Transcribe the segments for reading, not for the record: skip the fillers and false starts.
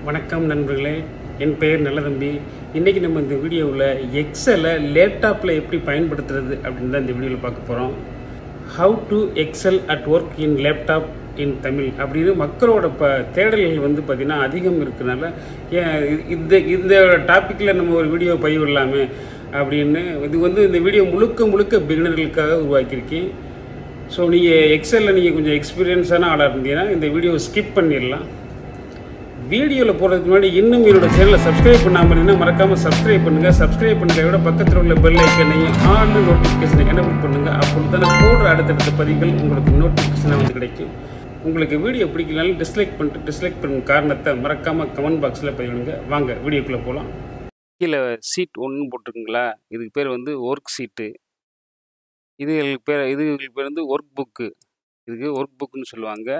வணக்கம் நண்பர்களே, என் பெயர் நல்லதம்பி. இன்றைக்கி நம்ம இந்த வீடியோவில் எக்ஸலை லேப்டாப்பில் எப்படி பயன்படுத்துறது அப்படின்னு தான் இந்த வீடியோவில் பார்க்க போகிறோம். How to excel at work in laptop in Tamil அப்படின்னு மக்களோட தேடல்கள் வந்து பார்த்திங்கன்னா அதிகம் இருக்கிறனால இந்த இந்த டாப்பிக்கில் நம்ம ஒரு வீடியோ பதிவிடலாமே அப்படின்னு இந்த வீடியோ முழுக்க பிகினர்களுக்காக உருவாக்கியிருக்கேன். ஸோ நீங்கள் எக்ஸலில் நீங்கள் கொஞ்சம் எக்ஸ்பீரியன்ஸான ஆளாக இருந்தீங்கன்னா இந்த வீடியோவை ஸ்கிப் பண்ணிடலாம். வீடியோவில் போகிறதுக்கு முன்னாடி இன்னும் என்னோட சேனலை சப்ஸ்கிரைப் பண்ணாமல் இருந்தீங்கன்னா மறக்காமல் சப்ஸ்கிரைப் பண்ணுங்கள். சப்ஸ்கிரைப் பண்ணுறத விட பக்கத்தில் உள்ள பெல் ஐக்கனையும் ஆல் நோட்டிஃபிகேஷனை எனபிள் பண்ணுங்கள். அப்படி தானே போடுற அடுத்தடுத்த பதிவுகள் உங்களுக்கு நோட்டிஃபிகேஷனாக வந்து கிடைக்கும். உங்களுக்கு வீடியோ பிடிக்கலனாலும் டிஸ்லைக் பண்ணுற காரணத்தை மறக்காமல் கமெண்ட் பாக்ஸில் பதிவிடுங்க. வாங்க வீடியோக்குள்ளே போகலாம். கீழே சீட் ஒன்று போட்டிருக்குங்களா, இதுக்கு பேர் வந்து ஒர்க் சீட்டு. இதுகளுக்கு பேர் வந்து ஒர்க் புக்கு. இதுக்கு ஒர்க் புக்குன்னு சொல்லுவாங்க.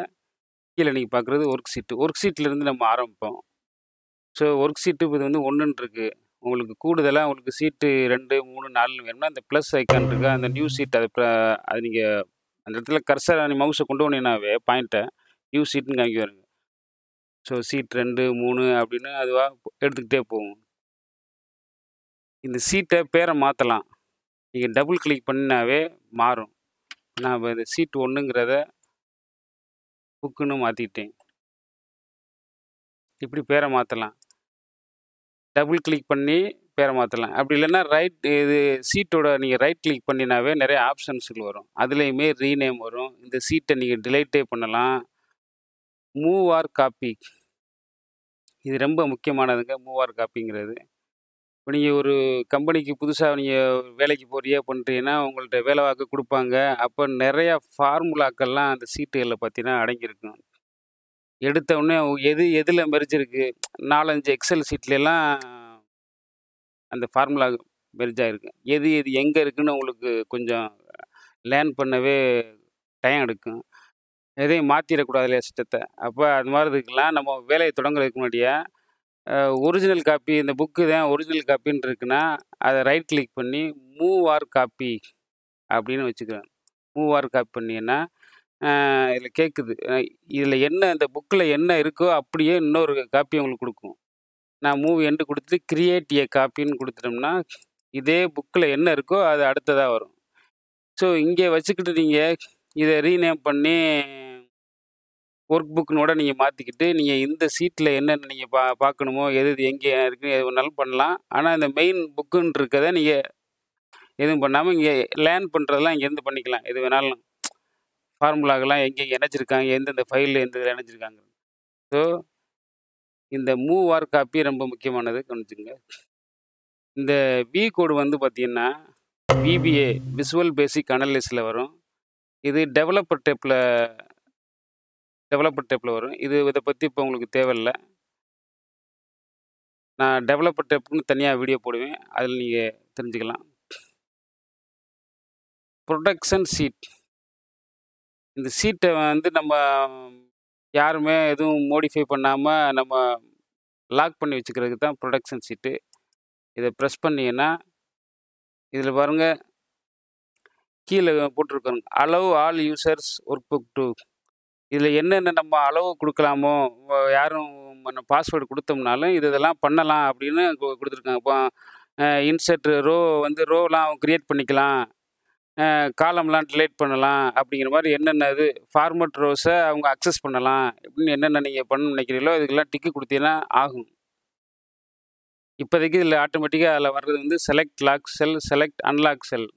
கீழே நீங்கள் பார்க்குறது ஒர்க் சீட்டு. ஒர்க் சீட்லேருந்து நம்ம ஆரம்பிப்போம். ஸோ ஒர்க் சீட்டு இது வந்து ஒன்றுன்னு இருக்குது. உங்களுக்கு கூடுதலாக உங்களுக்கு சீட்டு 2, 3, 4 வேணும்னா அந்த ப்ளஸ் ஐக்கான் இருக்குது, அந்த நியூ சீட் அது நீங்கள் அந்த இடத்துல கர்சரை மவுஸை கொண்டு போனீங்கன்னாவே பாயிண்ட்டை நியூ சீட்டுன்னு காமிக்க வருங்க. ஸோ சீட் 2, 3 அப்படின்னு அதுவாக எடுத்துக்கிட்டே போகும். இந்த சீட்டை பேரை மாற்றலாம். நீங்கள் டபுள் கிளிக் பண்ணினாவே மாறும். நான் இப்போ இந்த சீட் 1ங்கிறத புக்குன்னு மாற்றிக்கிட்டேன். இப்படி பேரை மாற்றலாம். டபுள் கிளிக் பண்ணி பேரை மாற்றலாம். அப்படி இல்லைன்னா இது சீட்டோட நீங்கள் ரைட் கிளிக் பண்ணினாவே நிறைய ஆப்ஷன்ஸுகள் வரும். அதுலேயுமே ரீநேம் வரும். இந்த சீட்டை நீங்கள் டிலைட்டே பண்ணலாம். மூவ் ஆர் காப்பி, இது ரொம்ப முக்கியமானதுங்க. Move R காப்பிங்கிறது. இப்போ நீங்கள் ஒரு கம்பெனிக்கு புதுசாக நீங்கள் வேலைக்கு பண்ணுறீங்கன்னா உங்கள்கிட்ட வேலை வாக்கு கொடுப்பாங்க. அப்போ நிறையா ஃபார்முலாக்கள்லாம் அந்த சீட்டுகளில் பார்த்தீங்கன்னா அடங்கியிருக்கும். எடுத்த உடனே எதில் மெர்ஜ் இருக்குது, 4-5 எக்ஸல் சீட்லலாம் அந்த ஃபார்முலா மெர்ஜ் ஆகிருக்கு. எது எங்கே இருக்குதுன்னு உங்களுக்கு கொஞ்சம் லேர்ன் பண்ணவே டைம் எடுக்கும். எதையும் மாற்றிடக்கூடாது இல்லையா சிஸ்டத்தை. அப்போ அது மாதிரி இதுக்கெல்லாம் நம்ம வேலையை தொடங்குறதுக்கு முன்னாடியே ஒரிஜினல் காப்பி, இந்த புக்கு தான் ஒரிஜினல் காப்பின்னு இருக்குன்னா அதை ரைட் கிளிக் பண்ணி மூவ் ஆர் காப்பி அப்படின்னு வச்சுக்கிறேன். மூவ் ஆர் காப்பி பண்ணிங்கன்னா இதில் கேட்குது, இதில் என்ன இந்த புக்கில் என்ன இருக்கோ அப்படியே இன்னொரு காப்பி உங்களுக்கு கொடுக்கும். நான் மூவ் எண்டு கொடுத்துட்டு கிரியேட் ஏ காப்பின்னு கொடுத்துட்டோம்னா இதே புக்கில் என்ன இருக்கோ அது அடுத்ததாக வரும். ஸோ இங்கே வச்சுக்கிட்டு நீங்கள் இதை ரீநேம் பண்ணி ஒர்க் புக்குனோட நீங்கள் மாற்றிக்கிட்டு நீங்கள் இந்த சீட்டில் என்னென்ன நீங்கள் பார்க்கணுமோ எது எங்கே இருக்குன்னு எது வேணாலும் பண்ணலாம். ஆனால் இந்த மெயின் புக்குன்னு இருக்கதை நீங்கள் எதுவும் பண்ணாமல் இங்கே லேர்ன் பண்ணுறதெல்லாம் இங்கேருந்து பண்ணிக்கலாம். எது வேணாலும் ஃபார்முலாக்கெல்லாம் எங்கே இணைச்சிருக்காங்க, எந்தெந்த ஃபைலில் எந்த இதில் இணைச்சிருக்காங்க. ஸோ இந்த மூவ் ஆர் காப்பி ரொம்ப முக்கியமானது, கவனிச்சுங்க. இந்த வி கோடு வந்து பார்த்திங்கன்னா விபிஏ விசுவல் பேசிக் அனலிஸில் வரும். இது டெவலப்பர் டேப்பில் வரும். இதை பற்றி இப்போ உங்களுக்கு தேவையில்லை. நான் டெவலப்பர் டேப்புன்னு தனியாக வீடியோ போடுவேன், அதில் நீங்கள் தெரிஞ்சுக்கலாம். ப்ரொடக்ஷன் சீட், இந்த சீட்டை வந்து நம்ம யாருமே எதுவும் மோடிஃபை பண்ணாமல் நம்ம லாக் பண்ணி வச்சுக்கிறதுக்கு தான் ப்ரொடக்ஷன் சீட்டு. இதை ப்ரெஸ் பண்ணிங்கன்னா இதில் பாருங்கள், கீழே போட்டிருக்காங்க allow all users work book to. இதில் என்னென்ன நம்ம அளவு கொடுக்கலாமோ, யாரும் பாஸ்வேர்டு கொடுத்தோம்னாலும் இதெல்லாம் பண்ணலாம் அப்படின்னு கொடுத்துருக்காங்க. இப்போ இன்சர்ட் ரோ வந்து ரோலாம் அவங்க க்ரியேட் பண்ணிக்கலாம், காலம்லாம் டிலேட் பண்ணலாம், அப்படிங்கிற மாதிரி என்னென்ன இது ஃபார்மட் ரோஸை அவங்க அக்சஸ் பண்ணலாம் இப்படின்னு என்னென்ன நீங்கள் பண்ணணும்னு நினைக்கிறீங்களோ இதுக்கெல்லாம் டிக்கு கொடுத்தீங்கன்னா ஆகும். இப்போதைக்கு இதில் ஆட்டோமேட்டிக்காக அதில் வர்றது வந்து செலக்ட் லாக் செல், செலக்ட் அன்லாக் செல்.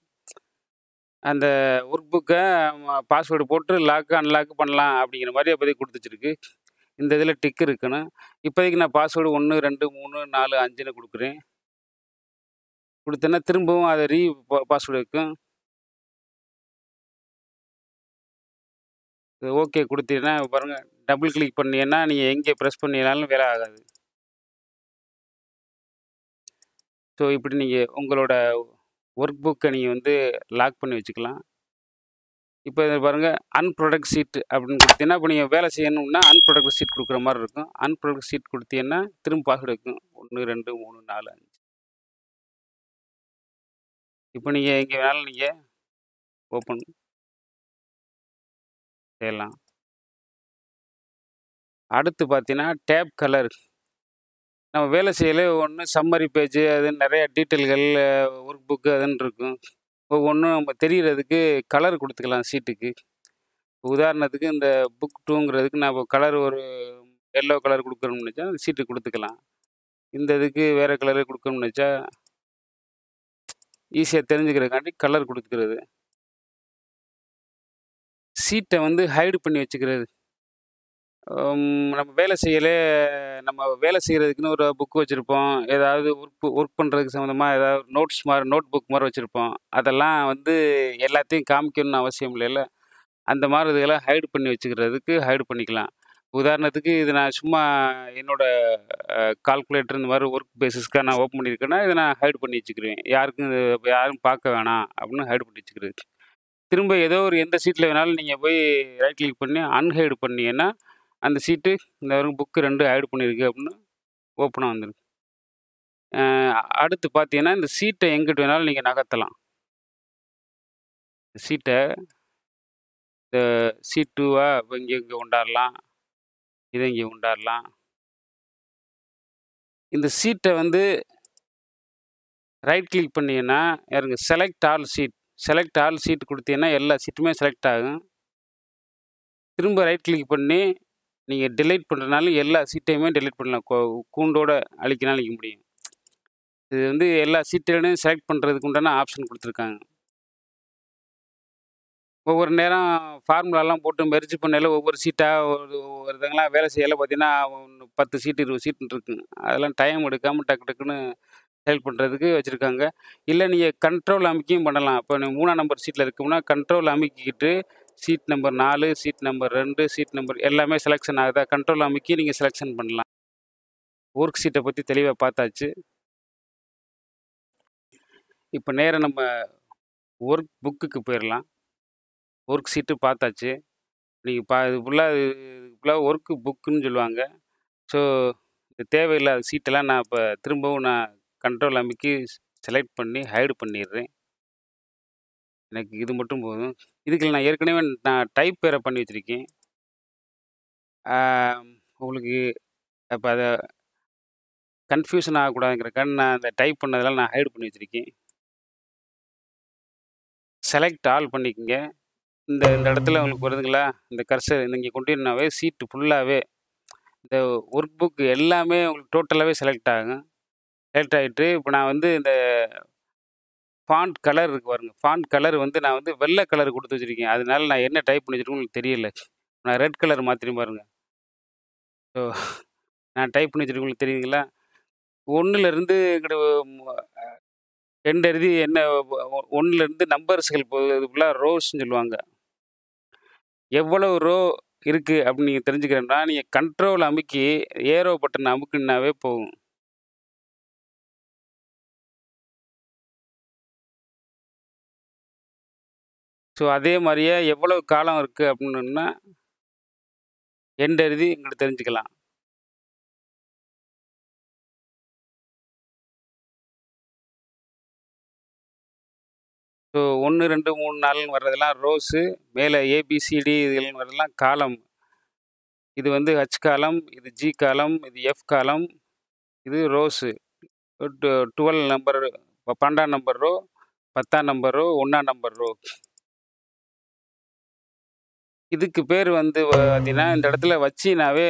அந்த ஒர்க் புக்கை பாஸ்வேர்டு போட்டு லாக்கு அன்லாக்கு பண்ணலாம் அப்படிங்கிற மாதிரி அப்போதைக்கு கொடுத்து வச்சுருக்கு. இந்த இதில் டிக்கு இருக்கணும். இப்போதைக்கு நான் பாஸ்வேர்டு 1, 2, 3, 4, 5ன்னு கொடுக்குறேன். கொடுத்தேன்னா திரும்பவும் அதை பாஸ்வேர்டு இருக்கும். ஓகே கொடுத்தீங்கன்னா பாருங்கள், டபுள் கிளிக் பண்ணீங்கன்னா நீங்கள் எங்கே ப்ரெஸ் பண்ணினாலும் வேலை ஆகாது. ஸோ இப்படி நீங்கள் உங்களோட ஒர்க் புக்கை நீங்கள் வந்து லாக் பண்ணி வச்சுக்கலாம். இப்போ இதை பாருங்கள், அன்ப்ரொடக்ட் சீட் அப்படின்னு கொடுத்தீங்கன்னா இப்போ நீங்கள் வேலை செய்யணும்னா அன்ப்ரொடக்ட் சீட் கொடுக்குற மாதிரி இருக்கும். அன்ப்ரொடக்ட் சீட் கொடுத்தீங்கன்னா திரும்ப பாஸ்வேர்டு இருக்கும் 1, 2, 3, 4, 5. இப்போ நீங்கள் எங்கே வேணாலும் நீங்கள் ஓப்பன் செய்யலாம். அடுத்து பார்த்தீங்கன்னா டேப் கலர், நம்ம வேலை செய்யல ஒண்ணு சம்மரி பேஜ் அதுன்னு நெறைய டீட்டெயில்கள், ஒர்க் புக் அதுன்னு இருக்கும். ஒவ்வொன்னும் நம்ம தெரியறதுக்கு கலர் குடுத்துக்கலாம் சீட்டுக்கு. உதாரணத்துக்கு இந்த புக் 2ங்கிறதுக்கு நான் இப்போ கலர் ஒரு எல்லோ கலர் குடுக்கணும்னு நெனச்சா, அந்த சீட்டு குடுத்துக்கலாம். இந்த இதுக்கு வேற கலரே குடுக்கணும்னு நெனச்சா, ஈஸியா தெரிஞ்சுக்கிறதுக்காண்டி கலர் குடுத்துக்கிறது. சீட்ட வந்து ஹைட் பண்ணி வச்சுக்கிறது. நம்ம வேலை செய்யலே நம்ம வேலை செய்றதுக்குன்னு ஒரு புக் வச்சிருப்போம். ஏதாவது ஒர்க் பண்றதுக்கு சம்மந்தமா ஏதாவது நோட்ஸ் மாரி நோட் புக் மாரி வச்சிருப்போம். அதெல்லாம் வந்து எல்லாத்தையும் காமிக்கணும்னு அவசியம் இல்லைல்ல. அந்த மாரி இதுகள ஹைட் பண்ணி வச்சுக்கிறதுக்கு ஹைட் பண்ணிக்கலாம். உதாரணத்துக்கு இது நான் சும்மா என்னோட கால்குலேட்டர் இந்த மாரி ஒர்க் பேசிஸ்க்காக நான் ஓப்பன் பண்ணியிருக்கேன்னா, இத நான் ஹைட் பண்ணி வச்சுக்கிருவேன். யாரும் பார்க்க வேணாம் அப்படின்னு ஹைட் பண்ணி வச்சுக்கிறது. திரும்ப ஏதோ ஒரு எந்த சீட்ல வேணாலும் நீங்க போய் ரைட் கிளிக் பண்ணி அன்ஹைட் பண்ணீங்கன்னா, அந்த சீட்டு இந்த புக் 2 ஹைட் பண்ணியிருக்கு அப்படின்னு ஓப்பனா வந்துரும். அ அடுத்து பார்த்தீங்கன்னா, இந்த சீட்ட எங்கிட்டு வேணாலும் நீங்க நகர்த்தலாம். சீட்ட இந்த சீட் 2வா இங்க கொண்டாரலாம். இத இங்க கொண்டாரலாம். இந்த சீட்ட வந்து ரைட் கிளிக் பண்ணீங்கன்னா, பாருங்க select all sheet. Select all sheet குடுத்தீங்கன்னா, எல்லா சீட்டுமே செலக்ட் ஆகும். திரும்ப ரைட் கிளிக் பண்ணி, நீங்க டெலீட் பண்றனாலும் எல்லா சீட்டையுமே டெலீட் பண்ணலாம். கூண்டோட அழிக்கனாலும் அழிக்க முடியும். இது வந்து எல்லா சீட்டுகளையும் செலக்ட் பண்றதுக்கு உண்டான ஆப்ஷன் குடுத்துருக்காங்க. ஒவ்வொரு நேரம் ஃபார்முலாலாம் போட்டு மெர்ஜ் பண்ணையில ஒவ்வொரு சீட்டா ஒருத்தவங்கலாம் வேலை செய்யல பார்த்தீங்கன்னா, 10 சீட்டு, 20 சீட்டுன்னு இருக்குங்க. அதெல்லாம் டைம் எடுக்காம டக்கு டக்குன்னு செயல் பண்றதுக்கு வச்சிருக்காங்க. இல்ல நீங்க கண்ட்ரோல் அமுக்கியும் பண்ணலாம். இப்ப நீங்க 3ஆம் நம்பர் சீட்ல இருக்கோம்னா, கண்ட்ரோல் அமுக்கிக்கிட்டு seat number 4, seat number 2, seat number எல்லாமே செலக்ஷன் ஆகுதா, கண்ட்ரோல் அமுக்கி நீங்க செலக்ஷன் பண்ணலாம். ஒர்க் ஷீட்ட பத்தி தெளிவா பார்த்தாச்சு. இப்ப நேரா நம்ம ஒர்க் புக்குக்கு போயிரலாம். ஒர்க் ஷீட்டு பார்த்தாச்சு. நீங்க இது ஃபுல்லா ஒர்க் புக்குன்னு சொல்லுவாங்க. ஸோ, இது தேவையில்லாத சீட்டெல்லாம் நான் இப்ப திரும்பவும் கண்ட்ரோல் அமுக்கி செலக்ட் பண்ணி ஹைட் பண்ணிடுறேன். எனக்கு இது மட்டும் போதும். இதுக்கு நான் ஏற்கனவே டைப் வேற பண்ணி வச்சிருக்கேன். ஆ உங்களுக்கு அப்ப அத கன்ஃப்யூஷன் ஆகக்கூடாதுங்கிறதுக்காக நான் அந்த டைப் பண்ணதெல்லாம் நான் ஹைட் பண்ணி வச்சிருக்கேன். செலக்ட் ஆல் பண்ணிக்கங்க. இந்த இந்த இடத்துல உங்களுக்கு வருதுங்களா? இந்த கர்சர் இங்க கொண்டீங்கன்னாவே சீட்டு ஃபுல்லாவே இந்த ஒர்க் புக் எல்லாமே உங்களுக்கு டோட்டலாவே செலக்ட் ஆகும். செலக்ட் ஆயிட்டு, இப்ப நான் வந்து இந்த ஃபாண்ட் கலர் இருக்கு பாருங்க. ஃபாண்ட் கலர் வந்து நான் வந்து வெள்ள கலர் குடுத்து வச்சிருக்கேன். அதனால நான் என்ன டைப் பண்ணி வச்சிருக்கேன்னு உங்களுக்கு தெரியல. நான் ரெட் கலர் மாத்துறேன் பாருங்க. ஸோ நான் டைப் பண்ணி வச்சிருக்கேன் உங்களுக்கு தெரியுதுங்களா? 1ல இருந்து இங்கிட்டு எண்ட் எழுதி என்ன 1ல இருந்து நம்பர்ஸ்கள் போகுது. அது ஃபுல்லா ரோஸ்ன்னு சொல்லுவாங்க. எவ்வளவு ரோ இருக்கு அப்படின்னு நீங்க தெரிஞ்சுக்கிறேன்னா, நீங்க கண்ட்ரோல் அமுக்கி ஏரோ பட்டன் அமுக்குனாவே போகும். ஸோ அதே மாரியே எவ்வளவு காலம் இருக்கு அப்படின்னா, எண்ட் எழுதி இங்கிட்டு தெரிஞ்சுக்கலாம். ஸோ 1, 2, 3, 4ன்னு வர்றதெல்லாம் ரோஸு. மேல ஏபிசிடி இதுகள்ன்னு வர்றதெல்லாம் காலம். இது வந்து ஹச் காலம், இது ஜி காலம், இது எஃப் காலம், இது ரோஸு. 12 நம்பர் 12ஆம் நம்பர் ரோ, 10ஆம் நம்பர் ரோ, 1ஆம் நம்பர் ரோ. இதுக்கு பேர் வந்து பார்த்தீங்கன்னா, இந்த இடத்துல வச்சீனாவே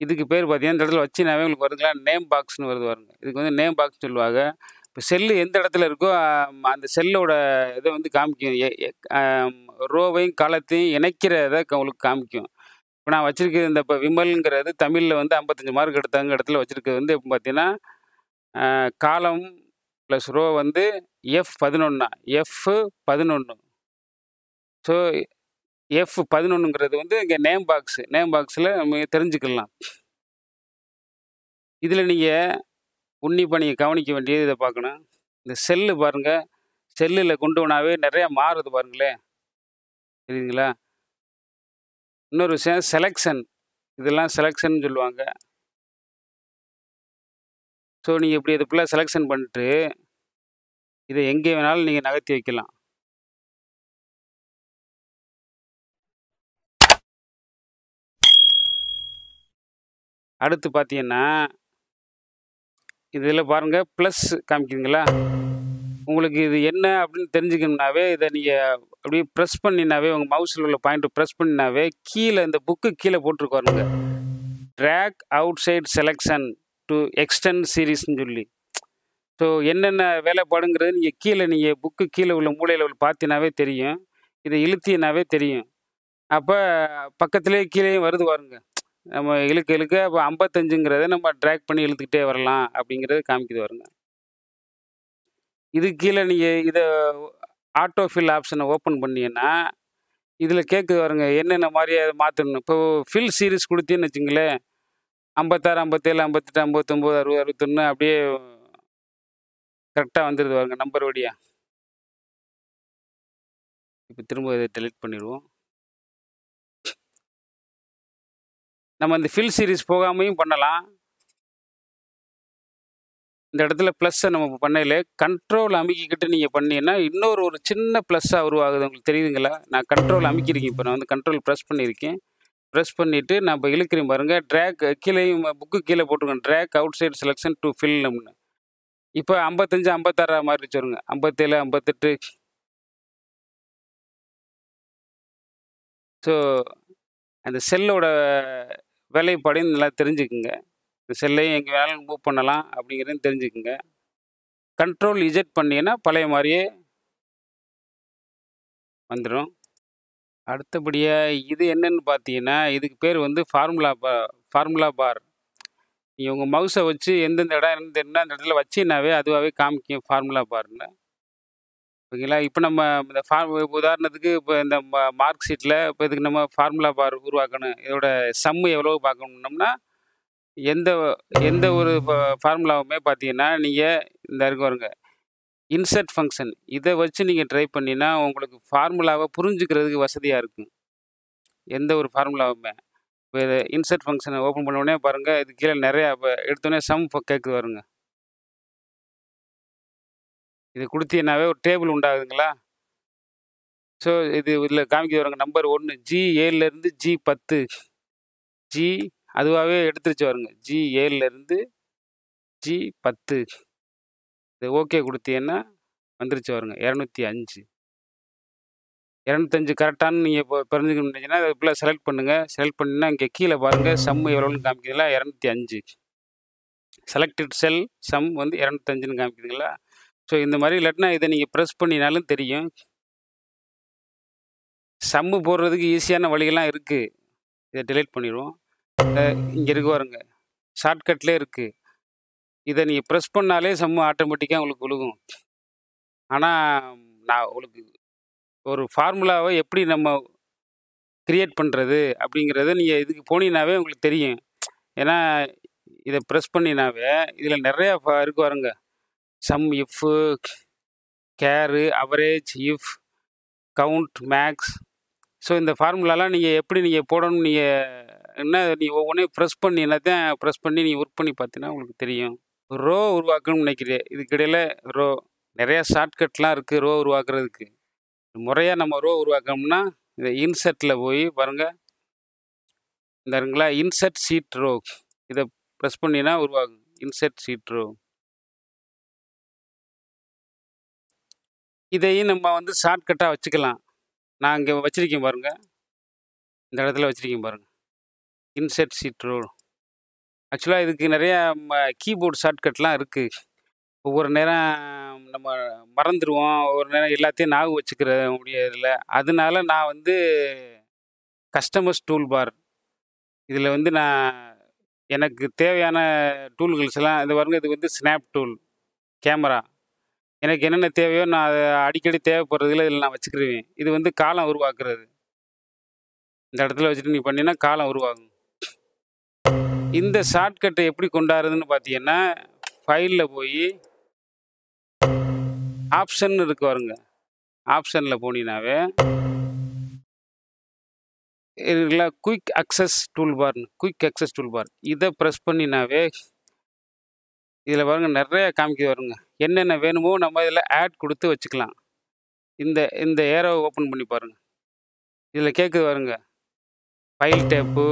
இதுக்கு பேர் பார்த்தீங்கன்னா, இந்த இடத்துல வச்சீனாவே உங்களுக்கு வருதுங்களா, நேம் பாக்ஸ்ன்னு வருது பாருங்க. இதுக்கு வந்து நேம் பாக்ஸ் சொல்லுவாங்க. இப்ப செல்லு எந்த இடத்துல இருக்கோ, அந்த செல்லோட இத வந்து காமிக்கும். எ எ அம் ரோவையும், காலத்தையும் இணைக்கிறத உங்களுக்கு காமிக்கும். இப்ப நான் வச்சிருக்கிறது இப்ப விமல்ங்கிறது தமிழ்ல வந்து 55 மார்க் எடுத்தாங்க இடத்துல வச்சிருக்கிறது வந்து எப்ப பார்த்தீங்கன்னா, காலம் பிளஸ் ரோ வந்து F11 F11. ஸோ F11ங்கிறது வந்து இங்க நேம் பாக்ஸ். நேம் பாக்ஸ்ல நம்ம தெரிஞ்சுக்கலாம். இதுல நீங்க உன்னிப்பா நீங்க கவனிக்க வேண்டியது இத பார்க்கணும். இந்த செல்லு பாருங்க. செல்லுல கொண்டு போனாவே நெறைய மாறுது பாருங்களேன். தெரியுதுங்களா? இன்னொரு விஷயம் செலக்ஷன். இதெல்லாம் செலக்ஷன்னு சொல்லுவாங்க. ஸோ நீங்க இப்படி இது ஃபுல்லா செலக்ஷன் பண்ணிட்டு, இத எங்கே வேணாலும் நீங்க நகர்த்தி வைக்கலாம். அடுத்து பார்த்தீங்கன்னா, இதில் பாருங்க ப்ளஸ் காமிக்குதுங்களா? உங்களுக்கு இது என்ன அப்படின்னு தெரிஞ்சுக்கணும்னாவே, இத நீங்க அப்படியே பிரஸ் பண்ணினாவே, உங்க மவுஸ்ல உள்ள பாயிண்ட்ட பிரஸ் பண்ணினாவே, கீழ இந்த புக்கு கீழ போட்டிருக்கு பாருங்க. Drag outside selection to extend சீரிஸ்ன்னு சொல்லி. ஸோ என்னென்ன வேலைப்பாடுங்கிறது நீங்க புக்கு கீழ உள்ள மூலையில பார்த்தீனாவே தெரியும். இத இழுத்தீனாவே தெரியும். அப்ப பக்கத்திலேயே கீழேயும் வருது பாருங்க. நம்ம இழுக்க இழுக்க அப்ப 55ங்கிறத நம்ம டிராக் பண்ணி இழுத்துக்கிட்டே வரலாம் அப்படிங்கிறது காமிக்குது பாருங்க. இதுக்கு கீழ நீங்க இத ஆட்டோ ஃபில் ஆப்ஷன ஓப்பன் பண்ணீங்கன்னா, இதில கேட்குது பாருங்க. என்னென்ன மாரி அத மாத்தணும். இப்போ ஃபில் சீரிஸ் குடுத்தீங்கன்னு வச்சுக்கங்களேன், 56, 57, 58, 59, 60, 61 அப்படியே கரெக்ட்டா வந்துருது பாருங்க நம்பர் வழியா. இப்ப திரும்ப இத டெலீட் பண்ணிருவோம். நம்ம இந்த ஃபில் சீரிஸ் போகாமயும் பண்ணலாம். இந்த இடத்துல ப்ளஸ்ஸ நம்ம பண்ணையில கண்ட்ரோல் அமுக்கிக்கிட்டு நீங்க பண்ணீங்கன்னா, இன்னொரு ஒரு சின்ன ப்ளஸ்ஸா உருவாகுது. உங்களுக்கு தெரியுதுங்களா? நான் கண்ட்ரோல் அமுக்கியிருக்கேன். இப்ப நான் வந்து கண்ட்ரோல் பிரஸ் பண்ணியிருக்கேன். பிரஸ் பண்ணிட்டு நான் இப்ப இழுக்கிறேன் பாருங்க. டிராக் கீழயும் புக்கு கீழ போட்டுருக்கேன். டிராக் அவுட்சைட் செலக்ஷன் டூ ஃபில்னு. இப்ப 55, 56 மாறிடுச்சு பாருங்க. 57, 58. ஸோ அந்த செல்லோட வேலைப்பாடையும் நல்லா தெரிஞ்சுக்குங்க. இந்த செல்லையும் எங்கே வேணாலும் மூவ் பண்ணலாம் அப்படிங்கிறதையும் தெரிஞ்சுக்குங்க. கண்ட்ரோல் இஜெட் பண்ணீங்கன்னா பழைய மாரியே வந்துரும். அடுத்தபடியா இது என்னன்னு பார்த்தீங்கன்னா, இதுக்கு பேர் வந்து ஃபார்முலா பார். நீங்க உங்க மவுஸ வச்சு எந்தெந்த இடம் இருந்ததுன்னா, அந்த இடத்துல வச்சீங்கனாவே அதுவாவே காமிக்கும் ஃபார்முலா பார்ன்னு. ஓகேங்களா? இப்ப நம்ம இந்த உதாரணத்துக்கு இப்ப இந்த மார்க் ஷீட்ல இப்ப இதுக்கு நம்ம ஃபார்முலா பார் உருவாக்கணும். இதோட சம்மு எவ்வளோ பார்க்கணும்னா, எந்த எந்த ஒரு ஃபார்முலாவுமே பார்த்தீங்கன்னா, நீங்க இந்த இருக்கு பாருங்க. Insert function. இத வச்சு நீங்க ட்ரை பண்ணீங்கன்னா, உங்களுக்கு ஃபார்முலாவ புரிஞ்சுக்கிறதுக்கு வசதியா இருக்கும். எந்த ஒரு ஃபார்முலாவுமே. இப்ப இத இன்சர்ட் ஃபங்ஷன ஓப்பன் பண்ண உடனே பாருங்க, இது கீழ நெறைய எடுத்தோனே சம் கேட்குது பாருங்க. இது குடுத்தீங்கன்னாவே ஒரு டேபிள் உண்டாகுதுங்களா? ஸோ இது இதில காமிக்குது பாருங்க. Number 1 G7லேருந்து G10. G அதுவாவே எடுத்துருச்சு பாருங்க. G7லேருந்து G10. இது ஓகே குடுத்தீங்கன்னா, வந்துருச்சு பாருங்க. 205. 205 கரெக்டான்னு நீங்க இப்போ தெரிஞ்சுக்கணும்னு நினைச்சீங்கன்னா, அத ஃபுல்லா செலக்ட் பண்ணுங்க. செலக்ட் பண்ணீங்கன்னா, இங்க கீழ பாருங்க சம் எவ்வளோன்னு காமிக்குதுங்களா? 205. செலக்டட் செல் சம் வந்து 205ன்னு காமிக்குதுங்களா? ஸோ இந்த மாரி இல்லாட்டினா இத நீங்க பிரஸ் பண்ணினாலும் தெரியும். சம்மு போடுறதுக்கு ஈஸியான வழிகள்லாம் இருக்கு. இத டெலீட் பண்ணிருவோம். இங்க இருக்கு பாருங்க. ஷார்ட்கட்லயே இருக்கு. இத நீங்க பிரஸ் பண்ணாலே சம்மு ஆட்டோமேட்டிக்கா உங்களுக்கு விழுகும். ஆனா, நான் உங்களுக்கு ஒரு ஃபார்முலாவ எப்படி நம்ம கிரியேட் பண்றது அப்படிங்கிறத நீங்க இதுக்கு போனீங்கனாவே உங்களுக்கு தெரியும். ஏன்னா, இத பிரஸ் பண்ணினாவே இதில நெறைய இருக்கு பாருங்க. சம், இஃப்பு, கேரு, average, if, count, max. So இந்த ஃபார்முலாலாம் எப்படி நீங்க போடணும்னு நீங்க ஒவ்வொன்னையும் பிரஸ் பண்ணி நீங்க ஒர்க் பண்ணி பார்த்தீங்கன்னா உங்களுக்கு தெரியும். ரோ உருவாக்கணும்னு நினைக்கிறேன். இதுக்கு இடையில ரோ நெறைய ஷார்ட்கட்லாம் இருக்கு ரோ உருவாக்குறதுக்கு. முறையா நம்ம ரோ உருவாக்கணும்னா, இந்த இன்சர்ட்ல போய் பாருங்க. இந்த இருக்குங்களா? Insert sheet row. இத பிரஸ் பண்ணீங்கன்னா உருவாகும். Insert sheet row. இதையும் நம்ம வந்து ஷார்ட்கட்டா வச்சுக்கலாம். நான் இங்க வச்சிருக்கேன் பாருங்க. இந்த இடத்துல வச்சிருக்கேன் பாருங்க. Insert sheet row. ஆக்சுவலா இதுக்கு நெறைய கீபோர்ட் ஷார்ட்கட்லாம் இருக்கு. ஒவ்வொரு நேரம் நம்ம மறந்துருவோம். ஒவ்வொரு நேரம் எல்லாத்தையும் ஞாபகம் வச்சுக்கிற முடியறதில்ல. அதனால நான் வந்து கஸ்டமர்ஸ் டூல் பார். இதில வந்து எனக்கு தேவையான டூல்கள்ஸ் எல்லாம் இது பாருங்க. இது வந்து ஸ்னாப் டூல், கேமரா. எனக்கு என்னென்ன தேவையோ நான் அத அடிக்கடி தேவைப்படுறதுல இதில நான் வச்சுக்கிருவேன். இது வந்து காலம் உருவாக்குறது. இந்த இடத்துல வச்சுட்டு நீங்க பண்ணீங்கன்னா காலம் உருவாகும். இந்த ஷார்ட்கட்ட எப்படி கொண்டாடுறதுன்னு பார்த்தீங்கன்னா, ஃபைல்ல போயி ஆப்ஷன் இருக்கு பாருங்க. ஆப்ஷன்ல போனீங்கனாவே இதுல குயிக் அக்சஸ் டூல் பார். இத பிரஸ் பண்ணினாவே இதில பாருங்க நெறைய காமிக்குது பாருங்க. என்னென்ன வேணுமோ நம்ம இதில ஆட் குடுத்து வச்சுக்கலாம். இந்த ஏரோவ ஓப்பன் பண்ணி பாருங்க. இதில கேட்குது பாருங்க. ஃபைல் டேப்பு,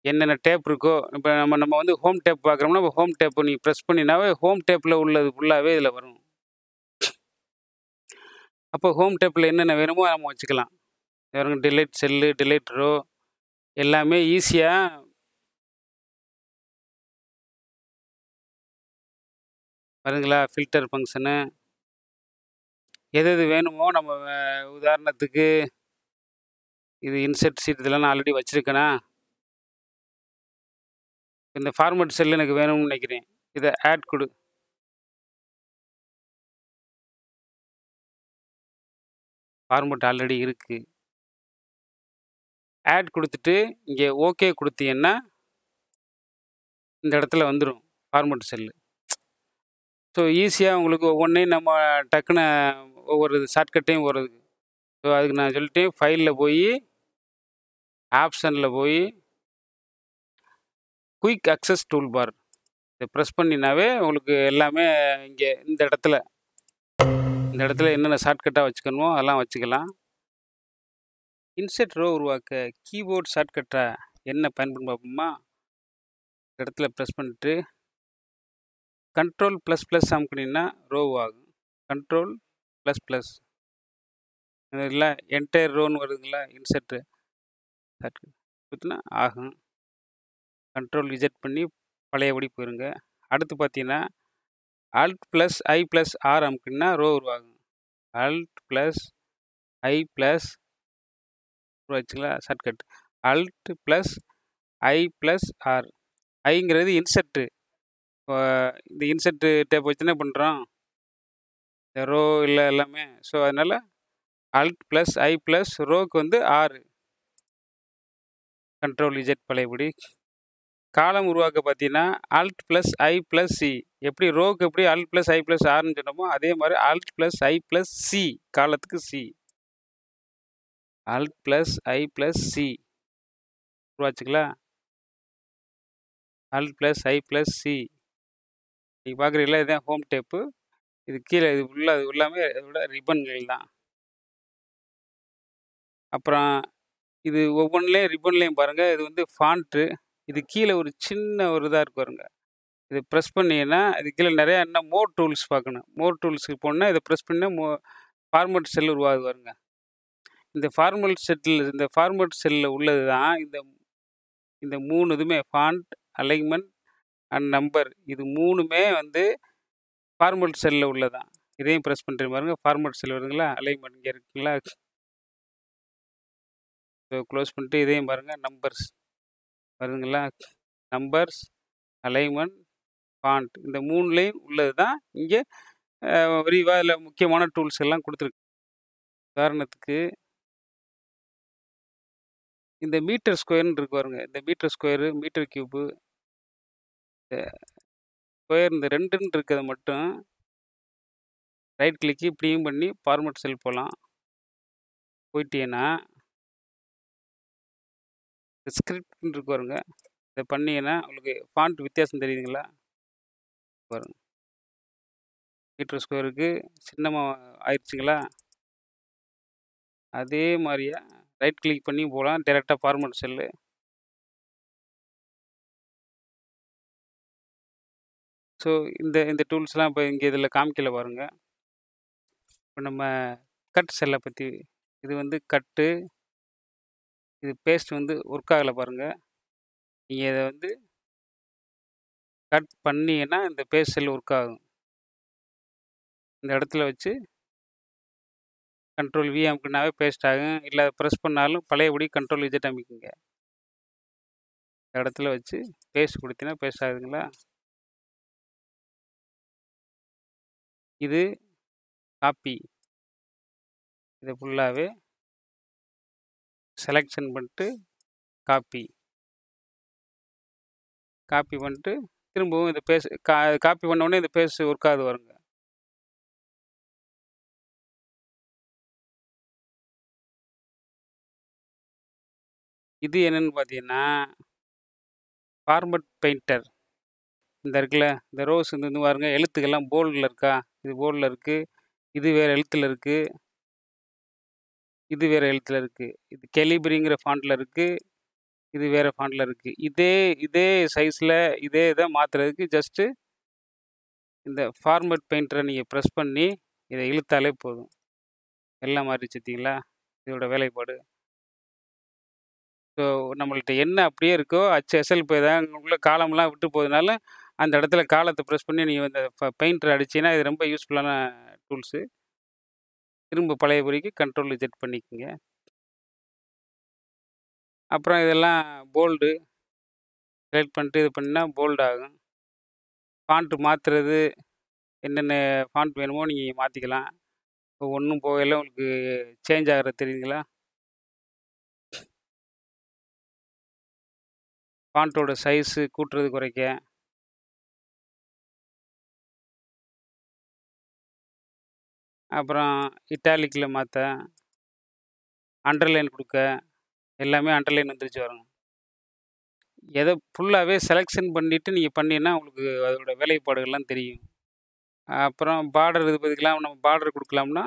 என்னென்ன டேப் இருக்கோ, இப்போ நம்ம வந்து ஹோம் டேப் பார்க்குறோம்னா, ஹோம் டேப் நீ ப்ரெஸ் பண்ணினாவே ஹோம் டேப்பில் உள்ளது ஃபுல்லாகவே இதில் வரும். அப்போ ஹோம் டேப்பில் என்னென்ன வேணுமோ நம்ம வச்சுக்கலாம். பாருங்க, டிலீட் செல்லு, டிலீட் ரோ எல்லாமே ஈஸியாக வருதுங்களா. ஃபில்டர் ஃபங்க்ஷனு எது எது வேணுமோ நம்ம உதாரணத்துக்கு இது இன்செர்ட் ஷீட் இதெல்லாம் நான் ஆல்ரெடி வச்சுருக்கேனா. இந்த ஃபார்மேட் செல் எனக்கு வேணும்னு நினைக்கிறேன். இதை ஆட் கொடு. ஃபார்மேட் ஆல்ரெடி இருக்குது. ஆட் கொடுத்துட்டு இங்கே ஓகே கொடுத்தீங்கன்னா இந்த இடத்துல வந்துடும் ஃபார்மேட் செல்லு. ஸோ ஈஸியாக உங்களுக்கு ஒவ்வொன்றையும் நம்ம டக்குன்னு ஒவ்வொரு ஷார்ட்கட்டையும் வருது. ஸோ அதுக்கு நான் சொல்லிட்டேன், ஃபைலில் போய் ஆப்ஷனில் போய் குயிக் அக்சஸ் டூல் பார் இதை ப்ரெஸ் பண்ணினாவே உங்களுக்கு எல்லாமே இங்கே இந்த இடத்துல என்னென்ன ஷார்ட்கட்டாக வச்சுக்கணுமோ அதெல்லாம் வச்சுக்கலாம். இன்செர்ட் ரோ உருவாக்க கீபோர்ட் ஷார்ட்கட்டாக என்ன பயன்படும் பார்ப்போமா. இந்த இடத்துல ப்ரெஸ் பண்ணிட்டு Ctrl++ அமுக்குனீங்கன்னா ரோ ஆகும். Ctrl++ இல்லை என்டையர் ரோன்னு வருதுங்களா. இன்செர்ட்டு கொடுத்தனா ஆகும். Ctrl+Z பண்ணி பழையபடி போயிருங்க. அடுத்து பார்த்தீங்கன்னா Alt+I+R அமுக்குன்னா ரோ உருவாகும். Alt+I+ வச்சுங்களா ஷார்ட்கட். Alt+I+R. ஐங்கிறது இன்செர்ட்டு. இந்த இன்செர்ட்டு டேப் வச்சு என்ன பண்ணுறோம், இந்த ரோ இல்லை எல்லாமே. ஸோ அதனால் Alt+I+ ரோக்கு வந்து 6. Ctrl+Z பழையபடி. காலம் உருவாக்க பார்த்தீங்கன்னா Alt+I+C. எப்படி ரோக்கு எப்படி Alt+I+Rன்னு சொன்னோமோ அதே மாதிரி Alt+I+C காலத்துக்கு C. Alt+I+C உருவாச்சுங்களா. Alt+I+C நீங்கள் பார்க்குறீங்களா. இதுதான் ஹோம் டேப்பு. இது கீழே இது ஃபுல்லாக அது எல்லாமே இதோட ரிப்பன்கள் தான். அப்புறம் இது ஒவ்வொன்றுலேயும் ரிப்பன்லேயும் பாருங்கள், இது வந்து ஃபாண்ட்டு. இது கீழே ஒரு சின்ன ஒரு இதாக இருக்கு பாருங்க. இது ப்ரெஸ் பண்ணிங்கன்னா இது கீழே நிறையா என்ன மோர் டூல்ஸ் பார்க்கணும். மோர் டூல்ஸுக்கு போனால் இதை ப்ரெஸ் பண்ணால் ஃபார்மேட் செல் உருவாகுது பாருங்க. இந்த ஃபார்மேட் செல்லில் உள்ளது தான் இந்த 3 இதுவுமே ஃபாண்ட், அலைன்மெண்ட் அண்ட் நம்பர். இது 3மே வந்து ஃபார்மேட் செல்லில் உள்ளதான். இதையும் ப்ரெஸ் பண்ணுறேன் பாருங்கள். ஃபார்மேட் செல் வருதுங்களா. அலைன்மெண்ட் இங்கே இருக்குங்களா. ஸோ க்ளோஸ் பண்ணிட்டு இதையும் பாருங்கள். நம்பர்ஸ் வருதுங்களா. நம்பர்ஸ், அலைன்மெண்ட், ஃபாண்ட் இந்த 3லேயும் உள்ளது தான் இங்கே விரிவாக இதில் முக்கியமான டூல்ஸ் எல்லாம் கொடுத்துருக்கு. உதாரணத்துக்கு இந்த மீட்டர் ஸ்கொயர்னு இருக்கு பாருங்க. இந்த metre square, metre cube, square இந்த 2ன்னு இருக்கிறத மட்டும் ரைட் கிளிக்கு இப்படியும் பண்ணி ஃபார்மேட் செல் போகலாம். போயிட்டீங்கன்னா ஸ்கிரிப்ட்னு இருக்கு பாருங்க. இதை பண்ணீங்கன்னா உங்களுக்கு ஃபாண்ட் வித்தியாசம் தெரியுதுங்களா. பாருங்க, மீட்டர் ஸ்கொயருக்கு சின்னமாக ஆயிடுச்சுங்களா. அதே மாதிரியா ரைட் கிளிக் பண்ணி போகலாம் டைரெக்டாக ஃபார்மேட் செல்லு. ஸோ இந்த டூல்ஸ்லாம் இப்போ இங்கே இதில் காமிக்கல பாருங்கள். இப்போ நம்ம கட் செல்லை பற்றி, இது வந்து கட்டு, இது பேஸ்ட் வந்து ஒர்க் ஆகலை பாருங்கள். நீங்கள் இதை வந்து கட் பண்ணிங்கன்னா இந்த பேஸ்ட் செல் ஒர்க் ஆகும். இந்த இடத்துல வச்சு Ctrl+V அமுக்குனாவே பேஸ்ட் ஆகும். இல்லை ப்ரெஸ் பண்ணாலும் பழையபடி Ctrl+Z அமைக்குங்க. இந்த இடத்துல வச்சு பேஸ்ட் கொடுத்தீங்கன்னா பேஸ்ட் ஆகுதுங்களா. இது காப்பி. இதை ஃபுல்லாகவே செலெக்ஷன் பண்ணிட்டு காப்பி பண்ணிட்டு திரும்பவும் இந்த காப்பி பண்ண உடனே இந்த பேஸ்ட் ஒர்க் ஆகுது வருங்க. இது என்னன்னு பார்த்தீங்கன்னா ஃபார்மட் பெயிண்டர். இந்த இருக்குல்ல, இந்த ரோஸ் இந்த பாருங்க, எழுத்துக்கெல்லாம் போல்டில் இருக்கா. இது போல்டில் இருக்குது. இது வேறு எழுத்தில் இருக்குது. இது வேறு எழுத்தில் இருக்குது. இது கெலிபரிங்கிற ஃபாண்ட்டில் இருக்குது. இது வேறு ஃபாண்ட்டில் இருக்குது. இதே இதே சைஸில் இதே இதை மாற்றுறதுக்கு ஜஸ்ட்டு இந்த ஃபார்மேட் பெயிண்டரை நீங்கள் ப்ரெஸ் பண்ணி இதை இழுத்தாலே போதும். எல்லாம் மாறிடுச்சு பார்த்தீங்களா? இதோட வேலைப்பாடு. ஸோ நம்மள்ட்ட என்ன அப்படியே இருக்கோ HSL இப்போ ஏதாவது உள்ள காலம்லாம் விட்டு போகுதுனால அந்த இடத்துல காலத்தை ப்ரெஸ் பண்ணி நீங்கள் இந்த பெயிண்டர் அடிச்சிங்கன்னா இது ரொம்ப யூஸ்ஃபுல்லான டூல்ஸு. திரும்ப பழையபடிக்கு கண்ட்ரோல் ஜெட் பண்ணிக்கோங்க. அப்புறம் இதெல்லாம் போல்டு செலக்ட் பண்ணிட்டு இது பண்ணால் போல்டு ஆகும். ஃபாண்ட்டு மாற்றுறது என்னென்ன ஃபாண்ட் வேணுமோ நீங்கள் மாற்றிக்கலாம். இப்போ ஒன்றும் போகல உங்களுக்கு சேஞ்ச் ஆகிறது தெரியுங்களா? ஃபாண்ட்டோட சைஸு கூட்டுறது குறைக்க. அப்புறம் இட்டாலிக்கில் மாற்ற, அண்டர்லைன் கொடுக்க, எல்லாமே அண்டர்லைன் வந்துருச்சு வருங்க. எதை ஃபுல்லாகவே செலெக்ஷன் பண்ணிவிட்டு நீங்கள் பண்ணிங்கன்னா உங்களுக்கு அதோட வேலைப்பாடுகள்லாம் தெரியும். அப்புறம் பார்டர் இது பார்த்திக்கலாம். நம்ம பார்டர் கொடுக்கலாம்னா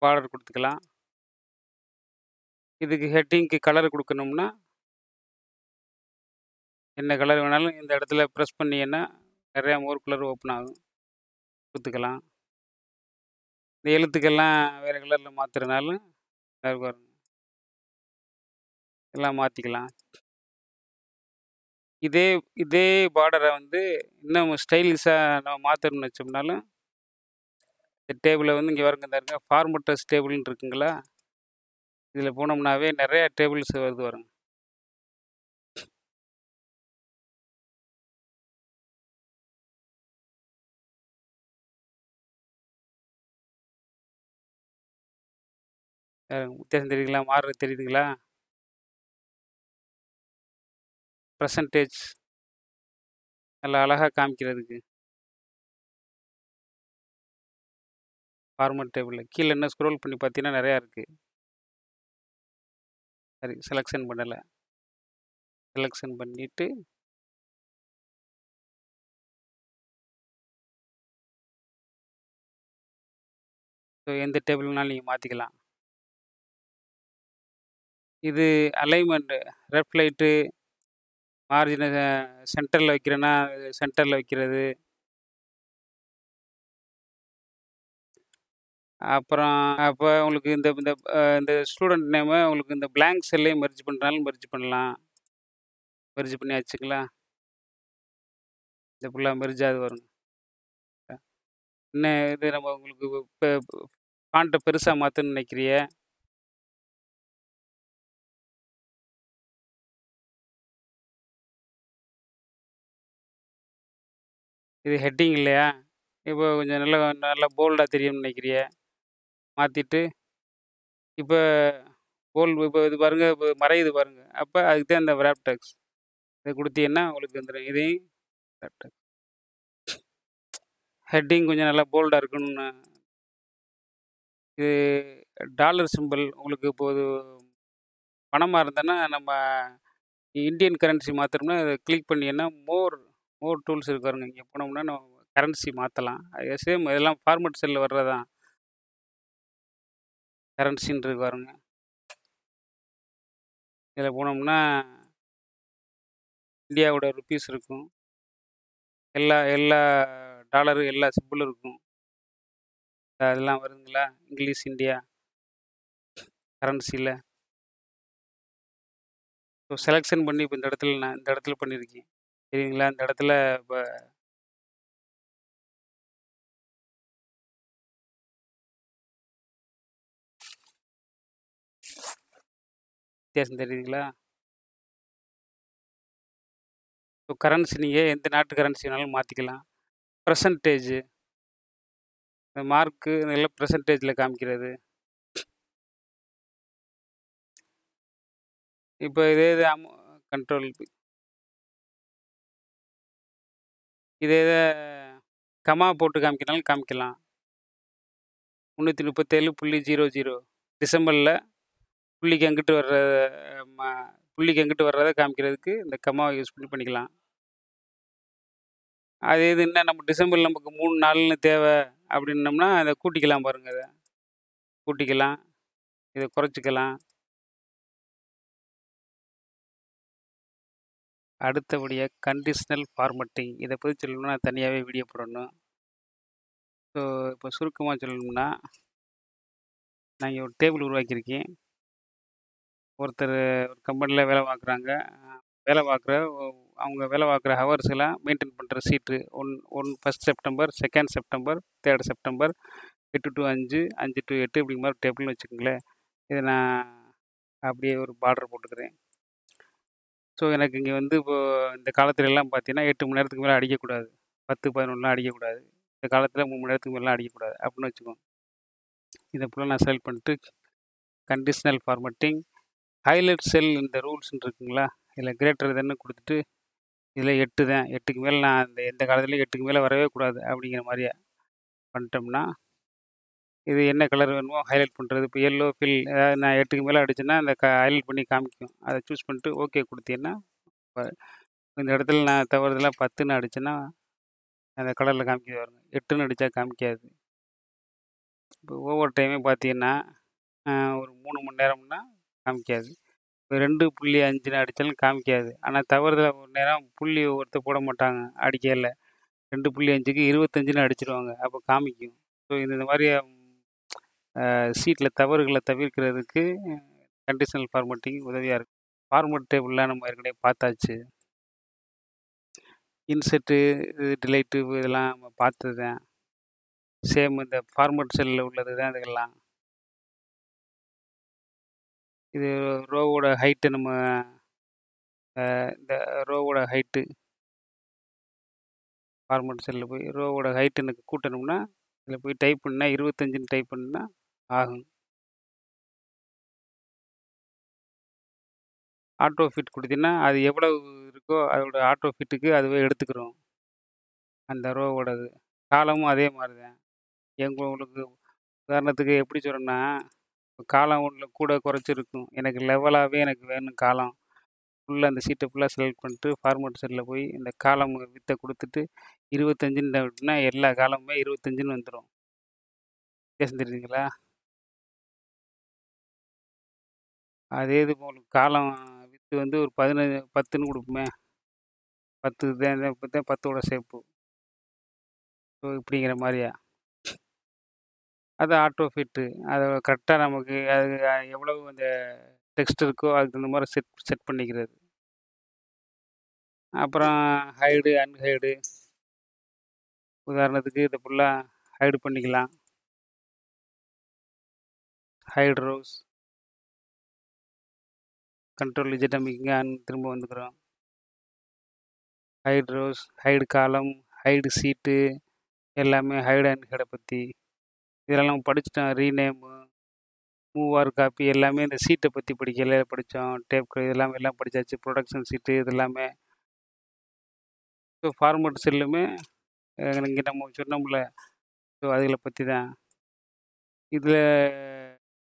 பார்டர் கொடுத்துக்கலாம். இதுக்கு ஹெட்டிங்க்கு கலர் கொடுக்கணும்னா என்ன கலர் வேணாலும் இந்த இடத்துல ப்ரெஸ் பண்ணிங்கன்னா நிறையா மோர் கலர் ஓப்பன் ஆகும், கொடுத்துக்கலாம். இந்த எழுத்துக்கெல்லாம் வேறு கலரில் மாற்றுறதுனாலும் பாருங்க எல்லாம் மாற்றிக்கலாம். இதே இதே பார்டரை வந்து இன்னும் ஸ்டைலிஷாக நம்ம மாற்றணும்னு வச்சோம்னாலும் இந்த டேபிளை வந்து இங்கே வருங்க இருங்க ஃபார்மட்டஸ் டேபிள்னு இருக்குங்களா? இதில் போனோம்னாவே நிறையா டேபிள்ஸ் வருது வருங்க. வித்தியாசம் தெரியுதுங்களா? மாறுறது தெரியுதுங்களா? பர்சன்டேஜ் நல்லா அழகாக காமிக்கிறதுக்கு ஃபார்மட் டேபிளில் கீழே என்ன ஸ்க்ரோல் பண்ணி பார்த்தீங்கன்னா நிறையா இருக்குது. சரி, செலெக்ஷன் பண்ணலை. செலெக்ஷன் பண்ணிவிட்டு ஸோ எந்த டேபிள்னாலும் நீங்கள் மாற்றிக்கலாம். இது அலைன்மெண்ட்டு லெஃப்ட் ரைட்டு மார்ஜினை சென்டரில் வைக்கிறேன்னா சென்டரில் வைக்கிறது. அப்புறம் அப்போ உங்களுக்கு இந்த இந்த இந்த ஸ்டூடெண்ட் நேமை உங்களுக்கு இந்த பிளாங்க் செல்லையும் மெர்ஜ் பண்ணுறாலும் மெர்ஜ் பண்ணலாம். மெர்ஜ் பண்ணி வச்சுங்களா? இது ஃபுல்லாக மெர்ஜாது வரும். இன்னும் இது நம்ம உங்களுக்கு இப்போ ஃபாண்ட்டை பெருசாக மாற்றணும்னு நினைக்கிறிய இது ஹெட்டிங் இல்லையா? இப்போ கொஞ்சம் நல்லா நல்லா போல்டாக தெரியும்னு நினைக்கிறிய மாற்றிட்டு இப்போ இப்போ இது பாருங்கள், இப்போ மறையுது பாருங்கள். அப்போ அதுக்கு தான் இந்த wrap text இதை கொடுத்தீங்கன்னா உங்களுக்கு வந்துடும். இதையும் wrap text ஹெட்டிங் கொஞ்சம் நல்லா போல்டாக இருக்கணும்னு. இது டாலர் சிம்பிள் உங்களுக்கு இப்போது பணமாக இருந்தேன்னா நம்ம இந்தியன் கரன்சி மாற்றணும்னா இதை கிளிக் பண்ணிங்கன்னா மோர் டூல்ஸ் இருக்கு பாருங்க. இங்கே போனோம்னா நம்ம கரன்சி மாற்றலாம். அது சேம் இதெல்லாம் ஃபார்மட் செல்லில் வர்றதான் கரன்சின்னு இருக்கு பாருங்க. இதில் போனோம்னா இந்தியாவோட ருப்பீஸ் இருக்கும், எல்லா டாலரு எல்லா சிம்பிளும் இருக்கும். அதெல்லாம் வருதுங்களா? இங்கிலீஷ் இந்தியா கரன்சியில் ஸோ செலெக்ஷன் பண்ணி இப்போ இந்த இடத்துல நான் இந்த இடத்துல பண்ணியிருக்கேன் சரிங்களா? இந்த இடத்துல இப்போ வித்தியாசம் தெரியுதுங்களா? ஸோ கரன்சி நீங்கள் எந்த நாட்டு கரன்சி வேணாலும் மாற்றிக்கலாம். பர்சன்டேஜ் இந்த மார்க்கு இதெல்லாம் பர்சன்டேஜில் காமிக்கிறது. இப்போ இதே இது கண்ட்ரோல் இதே இதை கமா போட்டு காமிக்கனாலும் காமிக்கலாம். 337.00 டிசம்பரில் புள்ளிக்கு அங்கிட்டு வர்றதை காமிக்கிறதுக்கு இந்த கமாவை யூஸ் பண்ணிக்கலாம். அது இது என்ன நம்ம டிசம்பரில் நமக்கு 3 நாள்னு தேவை அப்படின்னோம்னா அதை கூட்டிக்கலாம் பாருங்கள். இதை கூட்டிக்கலாம், இதை குறைச்சிக்கலாம். அடுத்தபடியாக கண்டிஷனல் ஃபார்மட்டிங் இதை பற்றி சொல்லணும்னா தனியாகவே வீடியோ போடணும். ஸோ இப்போ சுருக்கமாக சொல்லணும்னா, நான் இங்கே ஒரு டேபிள் உருவாக்கியிருக்கேன். ஒருத்தர் ஒரு கம்பெனியில் வேலை பார்க்குறாங்க. வேலை பார்க்குற அவங்க வேலை பார்க்குற ஹவர்ஸ் எல்லாம் மெயின்டைன் பண்ணுற சீட்டு 1 September, 2 September, 3 September, 8 to 5, 5 to 8 இப்படி மாதிரி டேபிள்னு வச்சுக்கோங்களேன். இதை நான் அப்படியே ஒரு பார்டர் போட்டுக்கிறேன். ஸோ எனக்கு இங்கே வந்து இப்போது இந்த காலத்துல எல்லாம் பார்த்தீங்கன்னா 8 மணி நேரத்துக்கு மேலே அடிக்கக்கூடாது, 10, 11லாம் அடிக்கக்கூடாது. இந்த காலத்தில் 3 மணி நேரத்துக்கு மேலாம் அடிக்கக்கூடாது அப்படின்னு வச்சுக்கோங்க. இதை ஃபுல்லாக நான் செலக்ட் பண்ணிட்டு கண்டிஷனல் ஃபார்மட்டிங் ஹைலைட் செல் இந்த ரூல்ஸ்ன்னு இருக்குங்களா, இதில் கிரேட்டர் தென்னு கொடுத்துட்டு இதில் 8 தான், 8க்கு மேலே நான் இந்த எந்த காலத்துலையும் 8க்கு மேலே வரவே கூடாது அப்படிங்கிற மாதிரியே பண்ணிட்டோம்னா, இது என்ன கலர் வேணுமோ ஹைலைட் பண்ணுறது. இப்போ எல்லோ ஃபில் அதாவது நான் 8க்கு மேலே அடிச்சேன்னா அந்த ஹைலைட் பண்ணி காமிக்கும். அதை சூஸ் பண்ணிட்டு ஓகே கொடுத்தீங்கன்னா, இந்த இடத்துல நான் தவறுதலாக 10ன்னு அடிச்சேன்னா அந்த கலரில் காமிக்கிது பாருங்க. 8ன்னு அடித்தா காமிக்காது. இப்போ ஓவர் டைமே பார்த்தீங்கன்னா ஒரு 3 மணி நேரம்னா காமிக்காது. இப்போ 2.5ன்னு அடித்தாலும் காமிக்காது. ஆனால் தவறுதலாக ஒரு நேரம் புள்ளி ஒருத்தர் போட மாட்டாங்க அடிக்கையில். 2.5க்கு 25ன்னு அடிச்சிருவாங்க, அப்போ காமிக்கும். ஸோ இந்த மாதிரி சீட்டில் தவறுகளை தவிர்க்கிறதுக்கு கண்டிஷனல் ஃபார்மட்டிங் உதவியாக இருக்குது. ஃபார்மட் டேபிள்லாம் நம்ம ஏற்கனவே பார்த்தாச்சு. இன்செட்டு டிலைட்டு இதெல்லாம் நம்ம பார்த்தது தான். சேம் இந்த ஃபார்மட் செல்லில் உள்ளது தான் இதுக்கெல்லாம். இது ரோவோட ஹைட்டு நம்ம இந்த ரோவோட ஹைட்டு ஃபார்மட் செல்லில் போய் ரோவோட ஹைட்டு எனக்கு கூட்டணும்னா இதில் போய் டைப் பண்ணால் 25ன்னு டைப் பண்ணால் ஆகும். ஆட்டோ ஃபிட் கொடுத்தீங்கன்னா அது எவ்வளவு இருக்கோ அதோட ஆட்டோ ஃபிட்டுக்கு அதுவே எடுத்துக்கிறோம். அந்த ரோவோடது காலமும் அதே மாதிரி தான். உங்களுக்கு உதாரணத்துக்கு எப்படி சொல்கிறேன்னா, காலம் ஒன்றில் கூட குறைச்சிருக்கும். எனக்கு லெவலாகவே எனக்கு வேணும் காலம். ஃபுல்லாக அந்த சீட்டை ஃபுல்லாக செலக்ட் பண்ணிட்டு ஃபார்மட் செல்லில் போய் இந்த காலம் வித்தை கொடுத்துட்டு 25ன்னு விட்டுனா எல்லா காலமுமே 25ன்னு வந்துடும். வித்தியாசம் தெரியுதுங்களா? அதே இது உங்களுக்கு காலம் வித்து வந்து ஒரு 10ன்னு கொடுப்போமே, 10 தான் 10ஓட சேர்ப்பு. ஸோ இப்படிங்கிற மாதிரியா அது ஆட்டோ ஃபிட்டு. அதை கரெக்டாக நமக்கு அது எவ்வளவு அந்த டெக்ஸ்ட் இருக்கோ அதுக்கு தகுந்த மாதிரி செட் பண்ணிக்கிறது. அப்புறம் ஹைடு அன்ஹைடு உதாரணத்துக்கு இதை ஃபுல்லாக ஹைடு பண்ணிக்கலாம். ஹைடு ரோஸ் கண்ட்ரோல் இஜெட் அமைக்குங்க, திரும்ப வந்துக்கிறோம். ஹைடு ரோஸ், ஹைடு காலம், ஹைடு சீட்டு எல்லாமே ஹைடு அன்ஹைடை பற்றி இதெல்லாம் நம்ம படிச்சிட்டோம். ரீநேமு, மூவார் காப்பி எல்லாமே இந்த சீட்டை பற்றி படிக்கல படித்தோம். டேப் இதெல்லாம் எல்லாம் படித்தாச்சு. ப்ரொடக்ஷன் சீட்டு இது எல்லாமே. ஸோ ஃபார்மட் செல்லுமே இங்கே நம்ம சொன்னோம்ல, ஸோ அதுகளை பற்றி தான். இதில்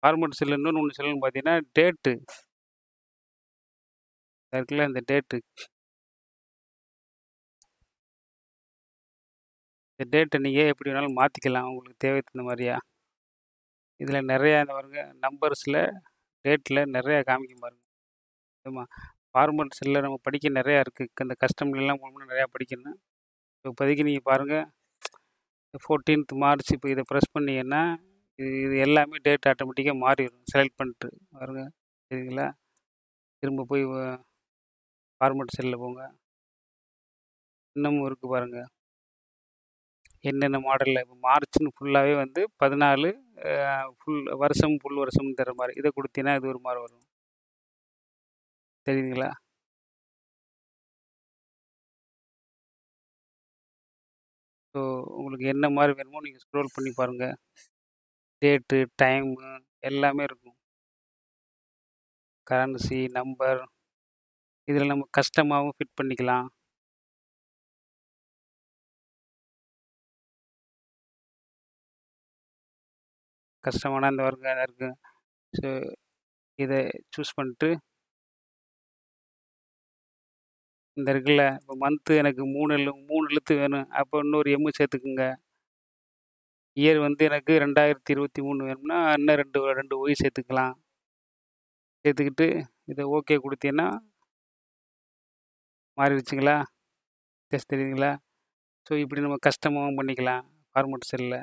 ஃபார்மட் செல்லு இன்னொன்று ஒன்று சொல்லணும்னு பார்த்தீங்கன்னா டேட்டு இருக்குல்ல, இந்த டேட்டு இந்த டேட்டை நீங்கள் எப்படி வேணாலும் மாற்றிக்கலாம் உங்களுக்கு தேவை தகுந்த மாதிரியா. இதில் நிறையா இந்த பாருங்க நம்பர்ஸில் டேட்டில் நிறையா காமிக்கும் பாருங்க. ஆமாம், ஃபார்மட் செல்லில் நம்ம படிக்க நிறையா இருக்குது. இந்த கஸ்டம்லாம் போகணும்னா நிறையா படிக்கணும். இப்போதைக்கு நீங்கள் பாருங்கள் 14th மார்ச் இப்போ இதை ப்ரெஸ் பண்ணிங்கன்னா இது எல்லாமே டேட் ஆட்டோமேட்டிக்காக மாறிடும். செலக்ட் பண்ணிட்டு பாருங்க, சரிங்களா? திரும்ப போய் ஃபார்மட் செல்லில் போங்க. இன்னமும் இருக்குது பாருங்கள் என்னென்ன மாடலில். இப்போ மார்ச்னு ஃபுல்லாகவே வந்து 14 ஃபுல் வருஷம் தர மாதிரி இதை கொடுத்தீங்கன்னா இது ஒரு மாதிரி வரும். தெரியுதுங்களா? ஸோ உங்களுக்கு என்ன மாதிரி வேணுமோ நீங்கள் ஸ்க்ரோல் பண்ணி பாருங்கள். டேட்டு, டைமு எல்லாமே இருக்கும். கரன்சி, நம்பர் இதில் நம்ம கஸ்டமாகவும் ஃபிட் பண்ணிக்கலாம். கஸ்டமான இந்த வருங்க இருக்குது. ஸோ இதை சூஸ் பண்ணிட்டு இந்த இருக்குல்ல, இப்போ மந்த்து எனக்கு 3 எழுத்து வேணும், அப்போ இன்னொரு எம்மு சேர்த்துக்குங்க. இயர் வந்து எனக்கு 2023 வேணும்னா இன்னும் 2 ஒய் சேர்த்துக்கலாம். சேர்த்துக்கிட்டு இதை ஓகே கொடுத்தீங்கன்னா மாறிடுச்சுங்களா? வித்தியாசம் தெரியுதுங்களா? ஸோ இப்படி நம்ம கஸ்டமாவும் பண்ணிக்கலாம் ஃபார்மட் செல்லில்.